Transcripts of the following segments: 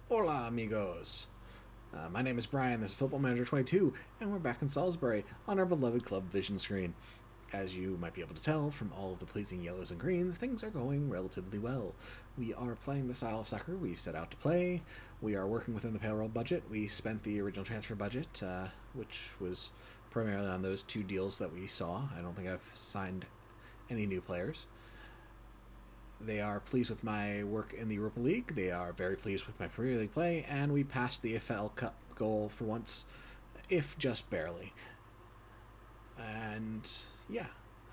Hola, amigos. My name is Brian. This is Football Manager 22, and we're back in Salisbury on our beloved club vision screen. As you might be able to tell from all of the pleasing yellows and greens, things are going relatively well. We are playing the style of soccer we've set out to play. We are working within the payroll budget. We spent the original transfer budget, which was primarily on those two deals that we saw. I don't think I've signed any new players. They are pleased with my work in the Europa League. They are very pleased with my Premier League play, and we passed the FL Cup goal for once, if just barely. And yeah,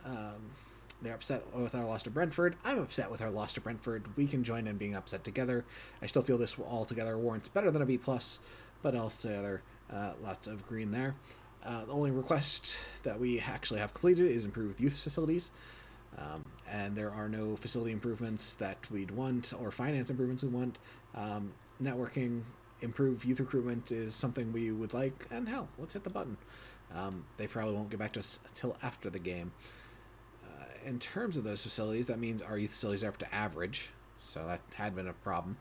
um, they're upset with our loss to Brentford. I'm upset with our loss to Brentford. We can join in being upset together. I still feel this altogether warrants better than a B plus, but altogether, lots of green there. The only request that we actually have completed is improved youth facilities. And there are no facility improvements that we'd want or finance improvements we want. Networking, improved youth recruitment is something we would like, and hell, let's hit the button. They probably won't get back to us until after the game. In terms of those facilities, that means our youth facilities are up to average, so that had been a problem.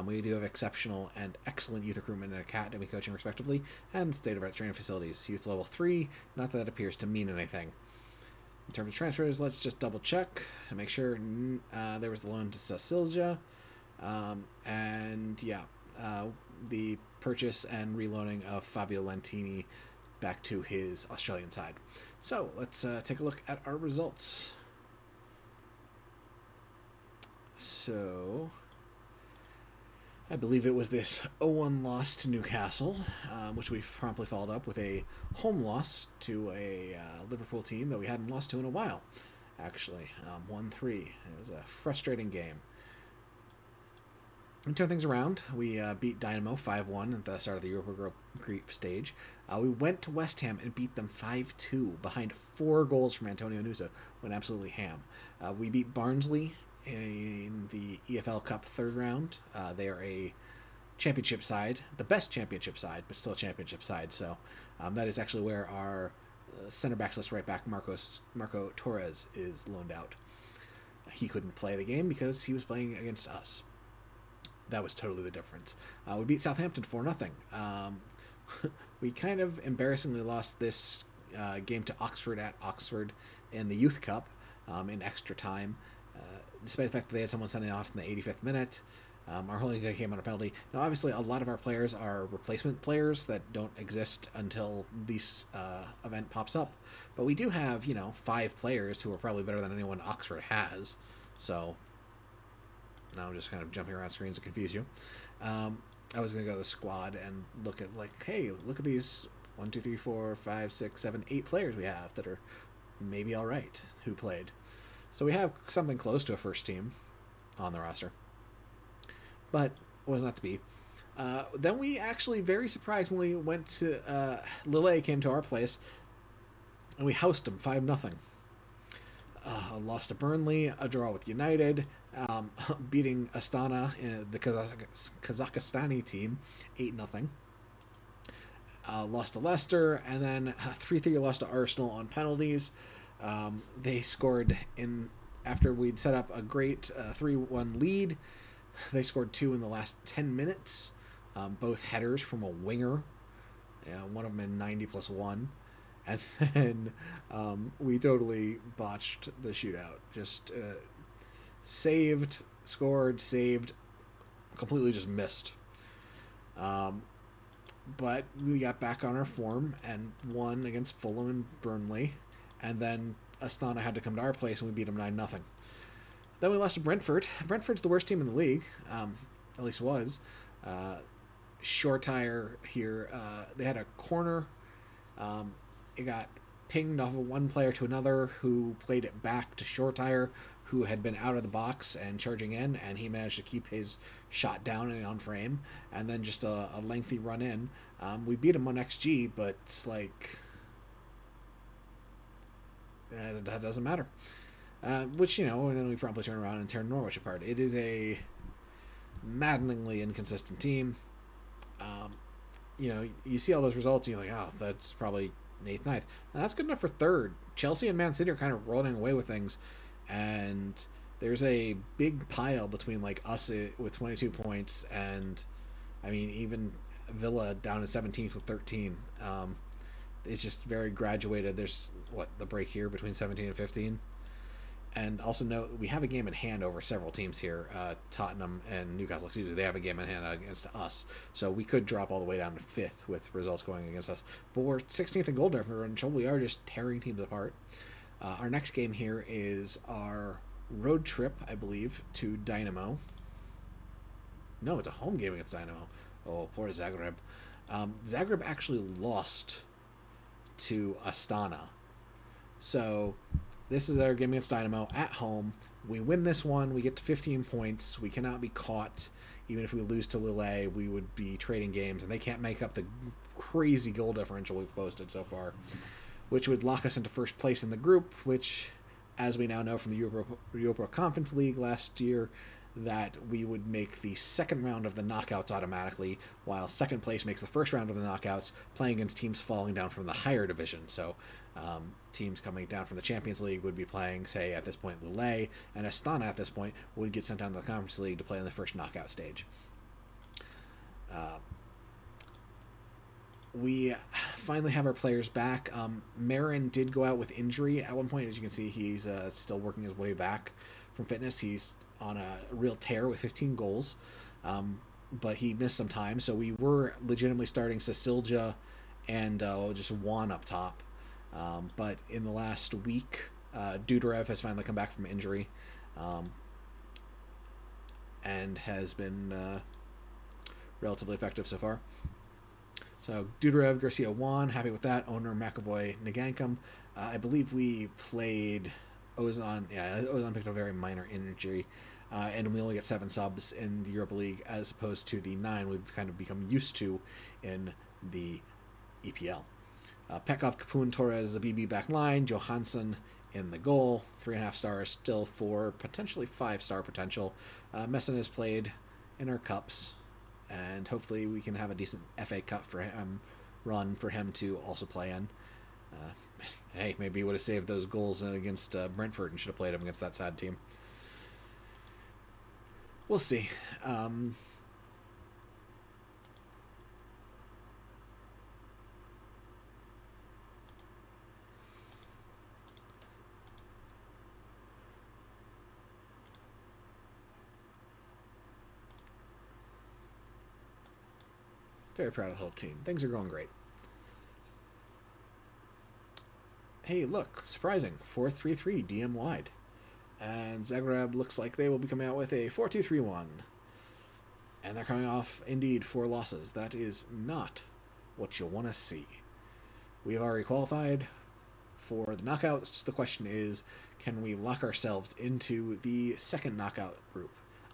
We do have exceptional and excellent youth recruitment and academy coaching, respectively, and state-of-art training facilities. Youth level 3, not that it appears to mean anything. In terms of transfers, let's just double check to make sure there was the loan to Salisbury. And yeah, the purchase and reloaning of Fabio Lentini back to his Australian side. So let's take a look at our results. So I believe it was this 0-1 loss to Newcastle, which we promptly followed up with a home loss to a Liverpool team that we hadn't lost to in a while, actually. 1-3. It was a frustrating game. We turned things around. We beat Dynamo 5-1 at the start of the Europa Group stage. We went to West Ham and beat them 5-2 behind 4 goals from Antonio Nusa. Went absolutely ham. We beat Barnsley in the EFL Cup third round. They are a championship side, the best championship side, but still a championship side. So that is actually where our center backs right back Marco Torres is loaned out. He couldn't play the game because he was playing against us. That was totally the difference. We beat Southampton 4-0. We kind of embarrassingly lost this game to Oxford at Oxford in the Youth Cup in extra time. Despite the fact that they had someone sending off in the 85th minute. Our holding guy came on a penalty. Now, obviously, a lot of our players are replacement players that don't exist until this event pops up. But we do have, 5 players who are probably better than anyone Oxford has. So, now I'm just kind of jumping around screens to confuse you. I was going to go to the squad and look at, hey, look at these 1, 2, 3, 4, 5, 6, 7, 8 players we have that are maybe all right who played. So we have something close to a first team on the roster. But it was not to be. Then we actually very surprisingly went to... Lille came to our place, and we housed them 5-0. A loss to Burnley, a draw with United, beating Astana, the Kazakhstani team, 8-0. Lost to Leicester, and then a 3-3 loss to Arsenal on penalties. They scored after we'd set up a great 3-1 lead. They scored 2 in the last 10 minutes, both headers from a winger, one of them in 90+1. And then we totally botched the shootout. Just saved, scored, saved, completely just missed. But we got back on our form and won against Fulham and Burnley. And then Astana had to come to our place and we beat them 9-0. Then we lost to Brentford. Brentford's the worst team in the league, at least was. Shortire here. They had a corner. It got pinged off of one player to another who played it back to Shortire, who had been out of the box and charging in, and he managed to keep his shot down and on frame, and then just a lengthy run in. We beat him on XG, but it's like... that doesn't matter. Which, and then we promptly turn around and tear Norwich apart. It is a maddeningly inconsistent team. You see all those results and you're like, oh, that's probably 8th, 9th. And that's good enough for 3rd. Chelsea and Man City are kind of rolling away with things. And there's a big pile between us with 22 points and I mean, even Villa down in 17th with 13. It's just very graduated. There's what the break here between 17 and 15. And also note we have a game in hand over several teams here. Tottenham and Newcastle, excuse me, they have a game in hand against us. So we could drop all the way down to 5th with results going against us. But we're 16th in goal differential. We are just tearing teams apart. Our next game here is our road trip, I believe, to Dynamo. No, it's a home game against Dynamo. Oh, poor Zagreb. Zagreb actually lost to Astana. So this is our game against Dynamo at home. We win this one, we get to 15 points. We cannot be caught. Even if we lose to Lille, we would be trading games, and they can't make up the crazy goal differential we've posted so far, which would lock us into first place in the group, which, as we now know from the Europa Conference League last year, that we would make the second round of the knockouts automatically, while second place makes the first round of the knockouts, playing against teams falling down from the higher division. So teams coming down from the Champions League would be playing, say, at this point, Lille, and Astana at this point would get sent down to the Conference League to play in the first knockout stage. We finally have our players back. Marin did go out with injury at one point. As you can see, he's still working his way back from fitness. He's on a real tear with 15 goals, but he missed some time. So we were legitimately starting Cecilja and just Juan up top. But in the last week, Dudarev has finally come back from injury and has been relatively effective so far. So Dudarev, Garcia, Juan, happy with that. Owner, McAvoy, Nagankam. I believe we played Ozan. Yeah, Ozan picked up a very minor injury. And we only get 7 subs in the Europa League as opposed to the 9 we've kind of become used to in the EPL. Pekov, Kapun, Torres, Zabibi back line, Johansson in the goal, 3.5 stars, still for potentially 5-star potential. Messin has played in our cups, and hopefully we can have a decent FA Cup for him, run for him to also play in. Hey, maybe he would have saved those goals against Brentford and should have played him against that sad team. We'll see. Very proud of the whole team. Things are going great. Hey, look, surprising. 4-3-3, DM wide. And Zagreb looks like they will be coming out with a 4-2-3-1. And they're coming off, indeed, 4 losses. That is not what you'll want to see. We have already qualified for the knockouts. The question is, can we lock ourselves into the second knockout group?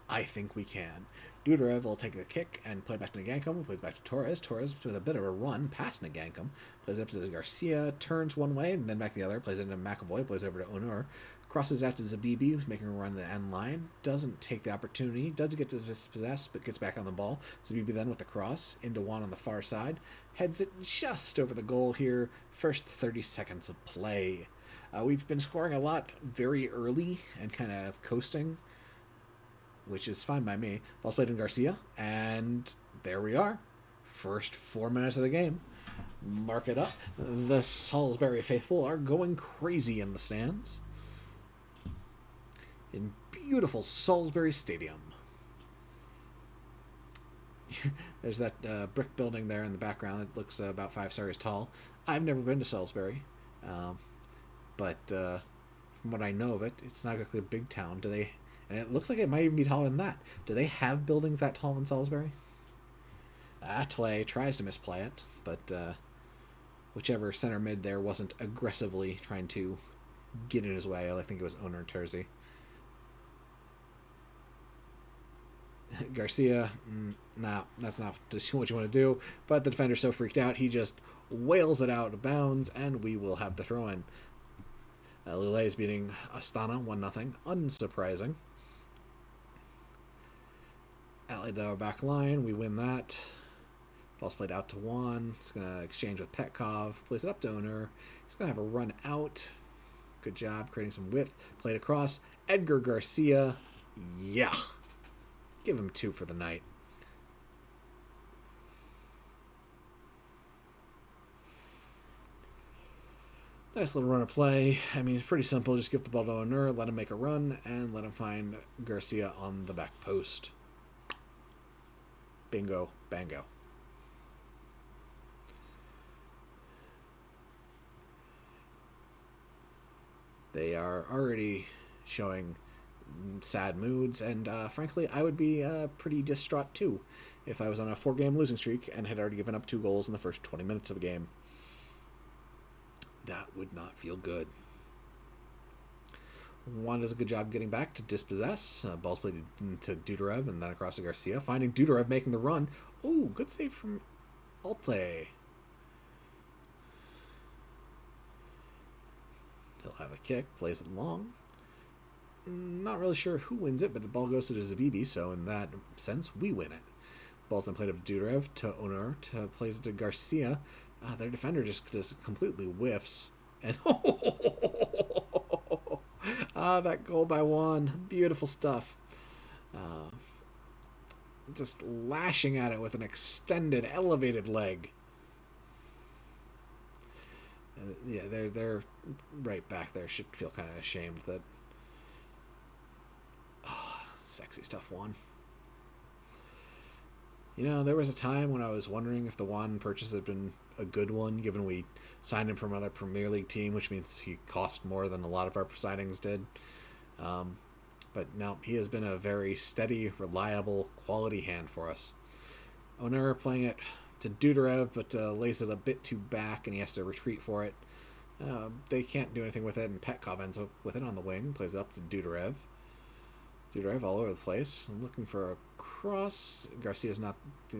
I think we can. Dudarev will take the kick and play back to Nagankam, plays back to Torres. Torres with a bit of a run past Nagankam, plays up to Garcia, turns one way and then back the other, plays into McAvoy, plays over to Onur, crosses out to Zabibi, who's making a run to the end line, doesn't take the opportunity, does get dispossessed, but gets back on the ball. Zabibi then with the cross into Juan on the far side, heads it just over the goal here, first 30 seconds of play. We've been scoring a lot very early and kind of coasting, which is fine by me. Ball's played in Garcia, and there we are. First 4 minutes of the game. Mark it up. The Salisbury faithful are going crazy in the stands. In beautiful Salisbury Stadium. There's that brick building there in the background that looks about 5 stories tall. I've never been to Salisbury, but from what I know of it, it's not exactly a big town. Do they... And it looks like it might even be taller than that. Do they have buildings that tall in Salisbury? Atle tries to misplay it, but whichever center mid there wasn't aggressively trying to get in his way. I think it was Onur Terzi. Garcia, nah, that's not what you want to do. But the defender's so freaked out, he just wails it out of bounds, and we will have the throw-in. Lille is beating Astana 1-0, unsurprising. Allied our back line, we win that. Ball's played out to Juan. He's going to exchange with Petkov. Plays it up to Onur. He's going to have a run out. Good job creating some width. Played across. Edgar Garcia. Yeah. Give him 2 for the night. Nice little run of play. I mean, it's pretty simple. Just give the ball to Onur, let him make a run, and let him find Garcia on the back post. Bingo, bango. They are already showing sad moods, and frankly, I would be pretty distraught too if I was on a 4-game losing streak and had already given up 2 goals in the first 20 minutes of a game. That would not feel good. Juan does a good job getting back to dispossess. Ball's played to Dudarev and then across to Garcia. Finding Dudarev making the run. Oh, good save from Alte. He'll have a kick. Plays it long. Not really sure who wins it, but the ball goes to Zabibi, so in that sense, we win it. Ball's then played up to Dudarev, to Onur, plays it to Garcia. Their defender just completely whiffs. And that goal by Juan. Beautiful stuff. Just lashing at it with an extended, elevated leg. Yeah, they're right back there. Should feel kind of ashamed that. Oh, sexy stuff, Juan. You know, there was a time when I was wondering if the Juan purchase had been a good one, given we signed him from another Premier League team, which means he cost more than a lot of our signings did. But no, he has been a very steady, reliable, quality hand for us. Onur playing it to Dudarev, but lays it a bit too back, and he has to retreat for it. They can't do anything with it, and Petkov ends up with it on the wing, plays it up to Dudarev. Dudarev all over the place. I'm looking for a cross. Garcia's not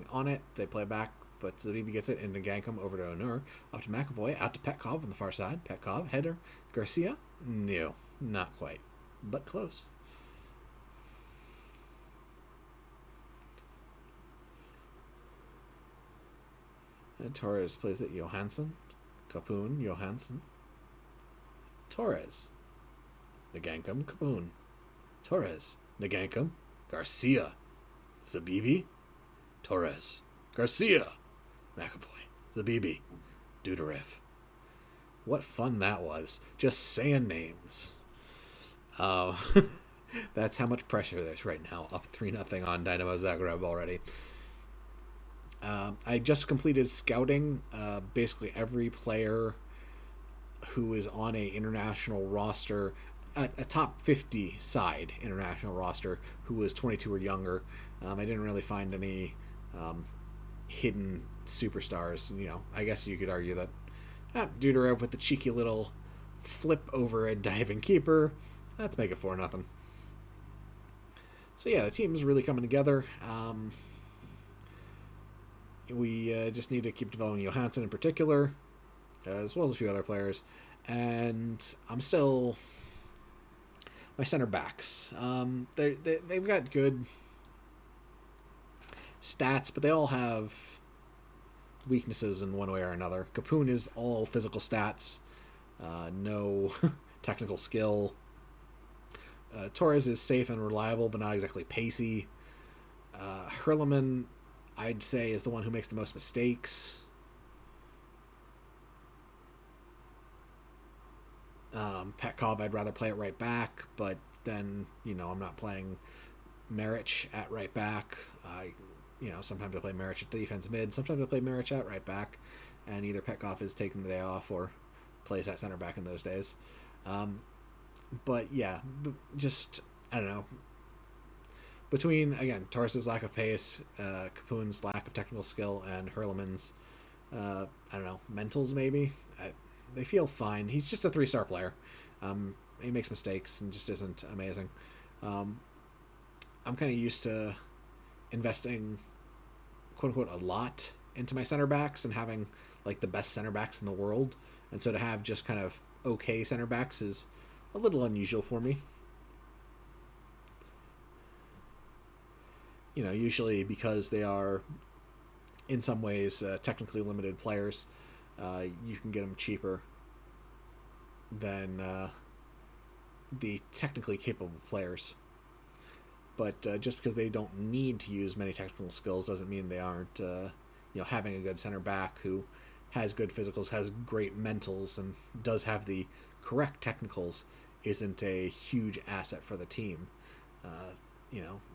on it. They play back, but Zabibi gets it into Gankum over to Onur. Up to McAvoy, out to Petkov on the far side. Petkov, header. Garcia? No, not quite, but close. And Torres plays it. Johansson. Capoon. Johansson. Torres. Nagankum. Capoon. Torres. Nagankum. Garcia. Zabibi. Torres. Garcia. McAvoy. Zabibi. Dudarev. What fun that was. Just saying names. That's how much pressure there's right now. Up 3-0 on Dynamo Zagreb already. I just completed scouting basically every player who is on a international roster, a top 50 side international roster, who was 22 or younger. I didn't really find any hidden superstars. You know, I guess you could argue that Dudarev with the cheeky little flip over a diving keeper. Let's make it 4-0. So yeah, the team's really coming together. We just need to keep developing Johansson in particular, as well as a few other players. And I'm still... My center backs. They've got good stats, but they all have weaknesses in one way or another. Capoon is all physical stats, no technical skill. Torres is safe and reliable, but not exactly pacey. Hurleman, I'd say, is the one who makes the most mistakes. Petkov, I'd rather play at right back, but then, you know, I'm not playing Maric at right back. Sometimes I play Maric at defense mid, sometimes I play Maric at right back, and either Petkov is taking the day off or plays at center back in those days. But yeah, just, I don't know. Between, again, Torres' lack of pace, Capoon's lack of technical skill, and Hurleman's, mentals maybe, they feel fine. He's just a 3-star player. He makes mistakes and just isn't amazing. I'm kind of used to investing, quote-unquote, a lot into my center backs and having, like, the best center backs in the world. And so to have just kind of okay center backs is a little unusual for me. You know, usually because they are, in some ways, technically limited players, you can get them cheaper than the technically capable players. But just because they don't need to use many technical skills doesn't mean they aren't, having a good center back who has good physicals, has great mentals, and does have the correct technicals, isn't a huge asset for the team.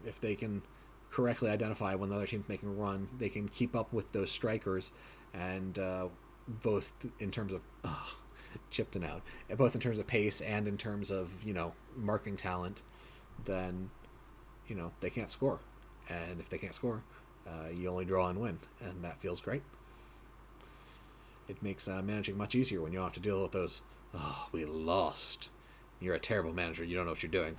If they can correctly identify when the other team's making a run, they can keep up with those strikers, and both in terms of Chipton out, both in terms of pace and in terms of marking talent, then they can't score, and if they can't score, you only draw and win, and that feels great. It makes managing much easier when you don't have to deal with those. Oh, we lost. You're a terrible manager. You don't know what you're doing.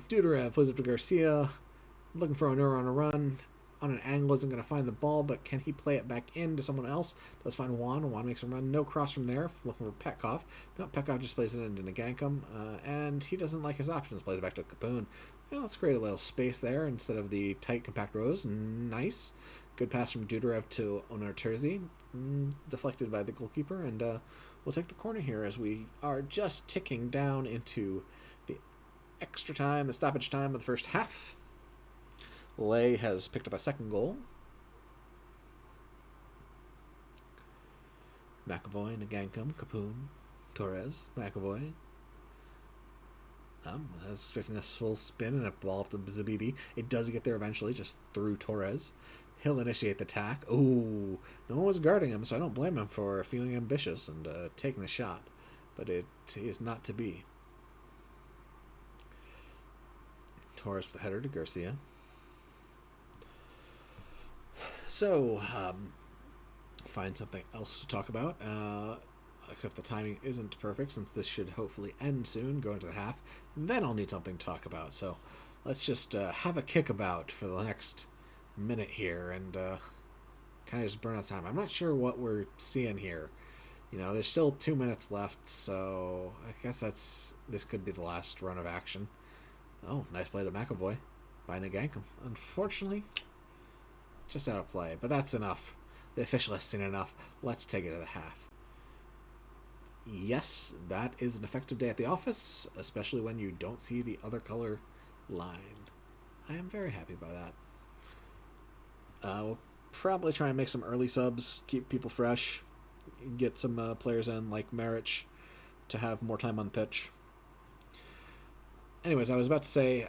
Dudarev plays up to Garcia, looking for Honor on a run. On an angle, isn't going to find the ball, but can he play it back in to someone else? Does find Juan. Juan makes a run. No cross from there. Looking for Petkov. No, Petkov just plays it into Nagankum, and he doesn't like his options. Plays it back to Capone. Let's create a little space there instead of the tight, compact rows. Nice. Good pass from Dudarev to Onar Terzi. Deflected by the goalkeeper, and we'll take the corner here as we are just ticking down into the extra time, the stoppage time of the first half. Lay has picked up a second goal. McAvoy, Nagankum, Capoon, Torres, McAvoy. I was expecting a full spin and a ball up to Zabibi. It does get there eventually, just through Torres. He'll initiate the attack. Ooh, no one was guarding him, so I don't blame him for feeling ambitious and taking the shot. But it is not to be. Torres with the header to Garcia. So, find something else to talk about, except the timing isn't perfect since this should hopefully end soon, go into the half. Then I'll need something to talk about. So let's just have a kickabout for the next minute here and kind of just burn out time. I'm not sure what we're seeing here. There's still 2 minutes left, so I guess this could be the last run of action. Oh, nice play to McAvoy by Nagankum. Unfortunately, just out of play, but that's enough. The official has seen enough. Let's take it to the half. Yes, that is an effective day at the office, especially when you don't see the other color line. I am very happy by that. We'll probably try and make some early subs, keep people fresh, get some players in like Maric to have more time on the pitch. Anyways, I was about to say,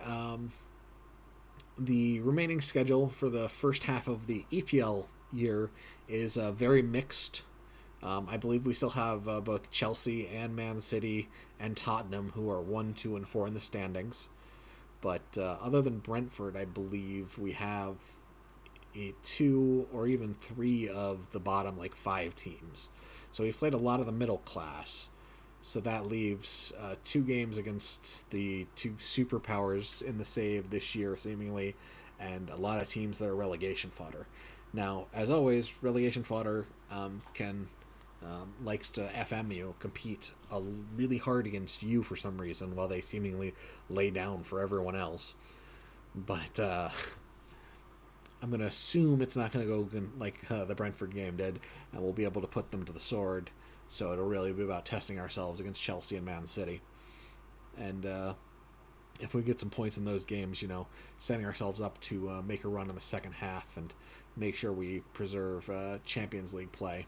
the remaining schedule for the first half of the EPL year is very mixed. I believe we still have both Chelsea and Man City and Tottenham, who are 1, 2, and 4 in the standings. But other than Brentford, I believe we have 2 or even 3 of the bottom 5 teams. So we've played a lot of the middle class. So that leaves 2 games against the 2 superpowers in the save this year, seemingly, and a lot of teams that are relegation fodder. Now, as always, relegation fodder likes to FM you, compete really hard against you for some reason, while they seemingly lay down for everyone else. But I'm going to assume it's not going to go like the Brentford game did, and we'll be able to put them to the sword. So it'll really be about testing ourselves against Chelsea and Man City. And if we get some points in those games, setting ourselves up to make a run in the second half and make sure we preserve Champions League play.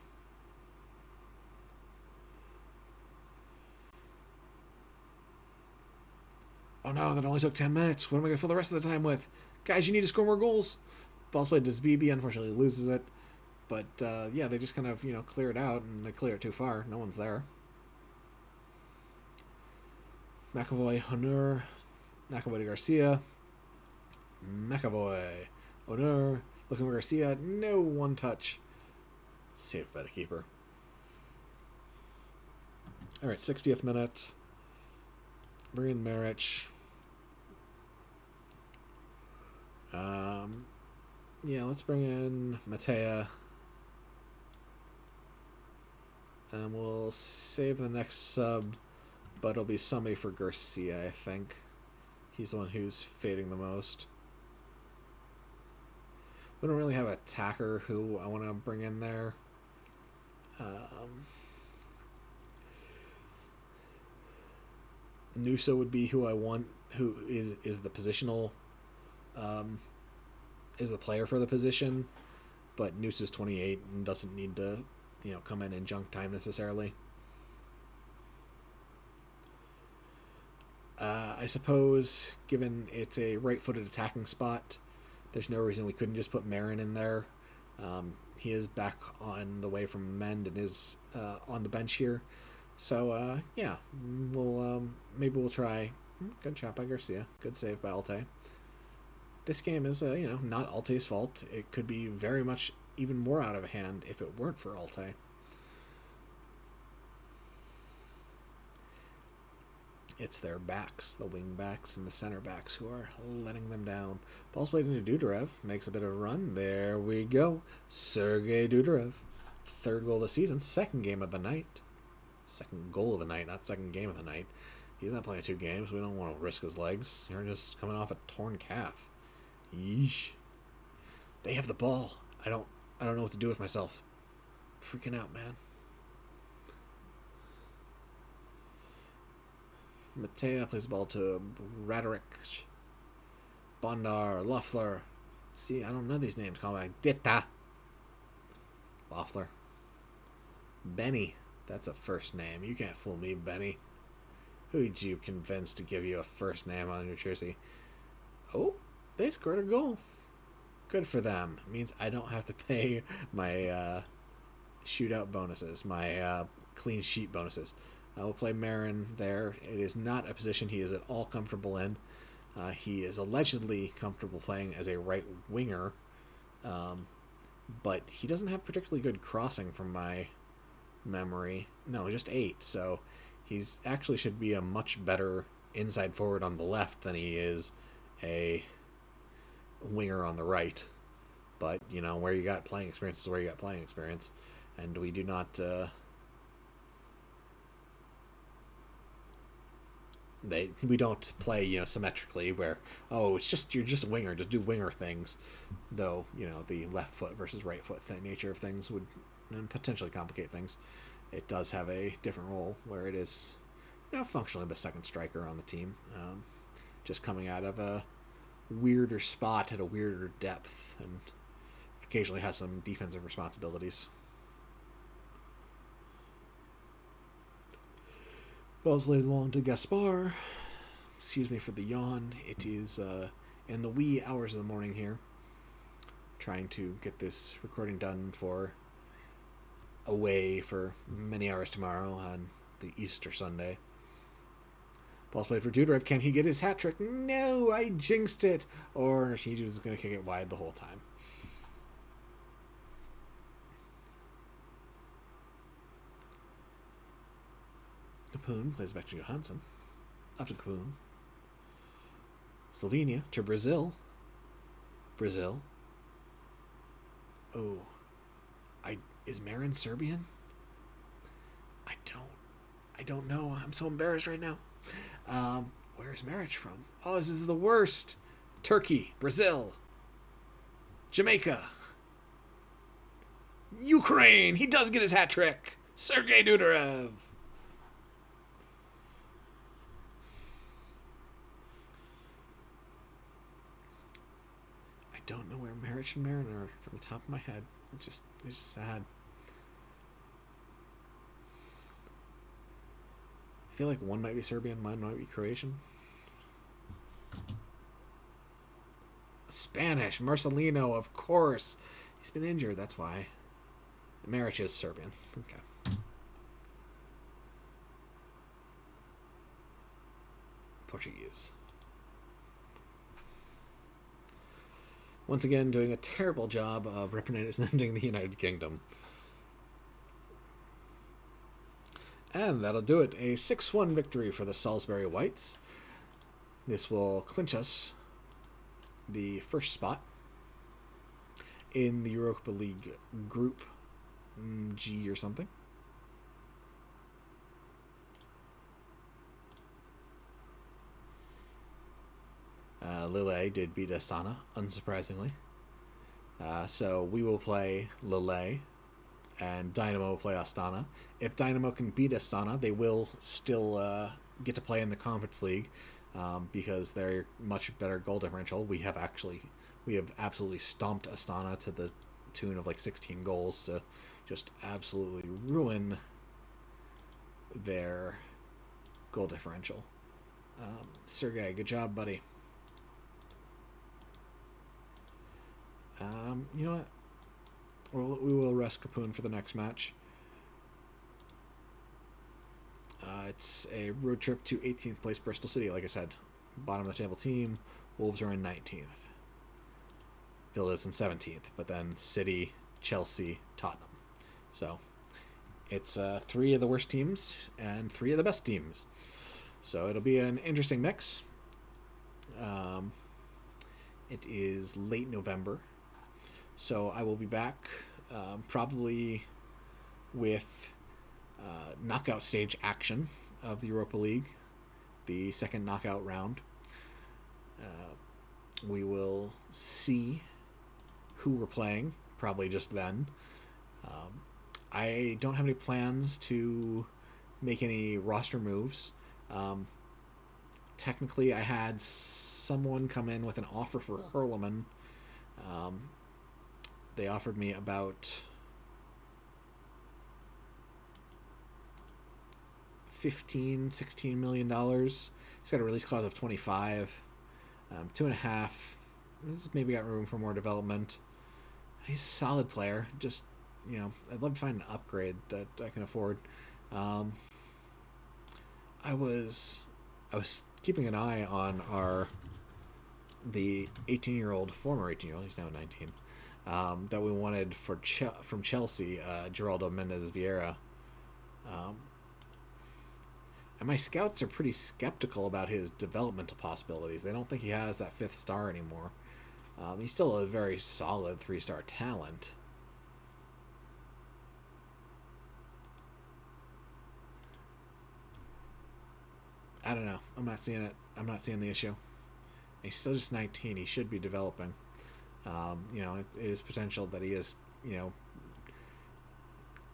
Oh no, that only took 10 minutes. What am I going to fill the rest of the time with? Guys, you need to score more goals. Ball's played to Zbibi, unfortunately loses it. But, they just kind of, clear it out, and they clear it too far. No one's there. McAvoy, Honor, McAvoy to Garcia. McAvoy, Honor, looking for Garcia. No one touch. Saved by the keeper. All right, 60th minute. Bring in Maric. Let's bring in Matea. And we'll save the next sub, but it'll be somebody for Garcia, I think. He's the one who's fading the most. We don't really have an attacker who I want to bring in there. Nusa would be who I want, who is the positional is the player for the position, but Noose is 28 and doesn't need to, come in junk time necessarily. I suppose, given it's a right-footed attacking spot, there's no reason we couldn't just put Marin in there. He is back on the way from Mend and is on the bench here. So, yeah, maybe we'll try. Good shot by Garcia. Good save by Alte. This game is, not Alte's fault. It could be very much even more out of hand if it weren't for Alte. It's their backs, the wing backs and the center backs, who are letting them down. Ball's played into Dudarev. Makes a bit of a run. There we go. Sergei Dudarev. Third goal of the season. Second game of the night. Second goal of the night, not second game of the night. He's not playing 2 games. We don't want to risk his legs. You're just coming off a torn calf. Yeesh. They have the ball. I don't know what to do with myself. Freaking out, man. Matea plays the ball to Raderick. Bondar, Loeffler. See, I don't know these names. Call back. Ditta. Loeffler. Benny. That's a first name. You can't fool me, Benny. Who did you convince to give you a first name on your jersey? Oh, they scored a goal. Good for them. It means I don't have to pay my shootout bonuses, my clean sheet bonuses. I will play Marin there. It is not a position he is at all comfortable in. He is allegedly comfortable playing as a right winger, but he doesn't have particularly good crossing from my memory. No, just 8. So he's actually should be a much better inside forward on the left than he is a winger on the right. But, where you got playing experience is where you got playing experience. And we do not... we don't play, symmetrically where, you're just a winger, just do winger things. Though, the left foot versus right foot nature of things would potentially complicate things. It does have a different role where it is, functionally the second striker on the team. Just coming out of a weirder spot at a weirder depth and occasionally has some defensive responsibilities. Ball's laid along to Gaspar. Excuse me for the yawn. It is in the wee hours of the morning here. Trying to get this recording done for away for many hours tomorrow on the Easter Sunday. Ball's played for Dudarev. Can he get his hat trick? No, I jinxed it. Or he was going to kick it wide the whole time. Capoon plays back to Johansson. Up to Capoon. Slovenia to Brazil. Brazil. Oh. Is Marin Serbian? I don't know. I'm so embarrassed right now. Where is marriage from? Oh, this is the worst. Turkey, Brazil, Jamaica, Ukraine. He does get his hat trick. Sergei Dudarev. I don't know where Marriage and Marin are from the top of my head. It's just sad. I feel like one might be Serbian, mine might be Croatian. Spanish, Marcelino, of course. He's been injured, that's why. Marriage is Serbian. Okay. Portuguese. Once again, doing a terrible job of representing the United Kingdom. And that'll do it. A 6-1 victory for the Salisbury Whites. This will clinch us the first spot in the Europa League Group G or something. Lille did beat Astana, unsurprisingly. So we will play Lille, and Dynamo will play Astana. If Dynamo can beat Astana, they will still get to play in the Conference League. because they're much better goal differential. We have absolutely stomped Astana to the tune of like 16 goals to just absolutely ruin their goal differential. Sergey, good job, buddy. You know what? We will rest Capoon for the next match. It's a road trip to 18th place Bristol City, like I said. Bottom of the table team. Wolves are in 19th. Villa's in 17th. But then City, Chelsea, Tottenham. So it's 3 of the worst teams and 3 of the best teams. So it'll be an interesting mix. It is late November. So I will be back probably with knockout stage action of the Europa League, the second knockout round. We will see who we're playing, probably just then. I don't have any plans to make any roster moves. Technically, I had someone come in with an offer for Hurleman. They offered me about $16 million. He's got a release clause of 25, 2.5. This maybe got room for more development. He's a solid player. Just, I'd love to find an upgrade that I can afford. I was keeping an eye on the 18-year-old, former 18-year-old, he's now 19, that we wanted from Chelsea, Geraldo Mendes Vieira. And my scouts are pretty skeptical about his developmental possibilities. They don't think he has that 5th star anymore. He's still a very solid 3-star talent. I don't know. I'm not seeing it. I'm not seeing the issue. He's still just 19. He should be developing. It is potential that he is,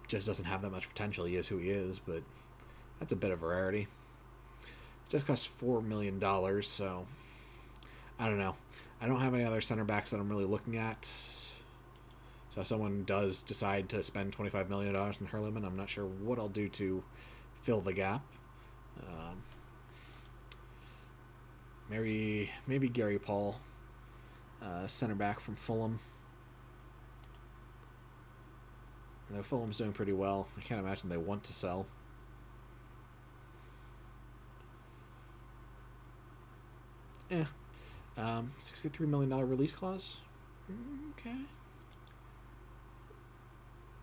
just doesn't have that much potential. He is who he is, but that's a bit of a rarity. It just costs $4 million, so I don't know. I don't have any other center backs that I'm really looking at. So if someone does decide to spend $25 million in Hurleman, I'm not sure what I'll do to fill the gap. Maybe Gary Paul, center back from Fulham. Fulham's doing pretty well. I can't imagine they want to sell. $63 million release clause. Okay.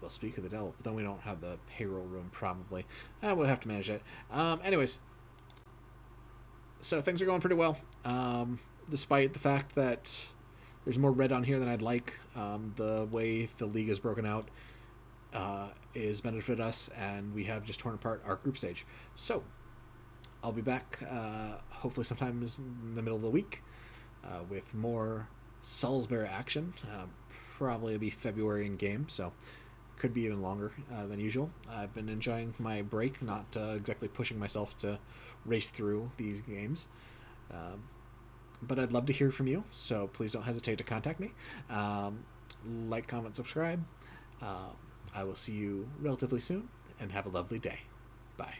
Well, speak of the devil, but then we don't have the payroll room, probably. We'll have to manage it. Anyways, so things are going pretty well, despite the fact that there's more red on here than I'd like. The way the league is broken out is benefited us, and we have just torn apart our group stage. So I'll be back hopefully sometime in the middle of the week with more Salisbury action. Probably be February in game, so could be even longer than usual. I've been enjoying my break, not exactly pushing myself to race through these games. But I'd love to hear from you, so please don't hesitate to contact me. Like, comment, subscribe. I will see you relatively soon, and have a lovely day. Bye.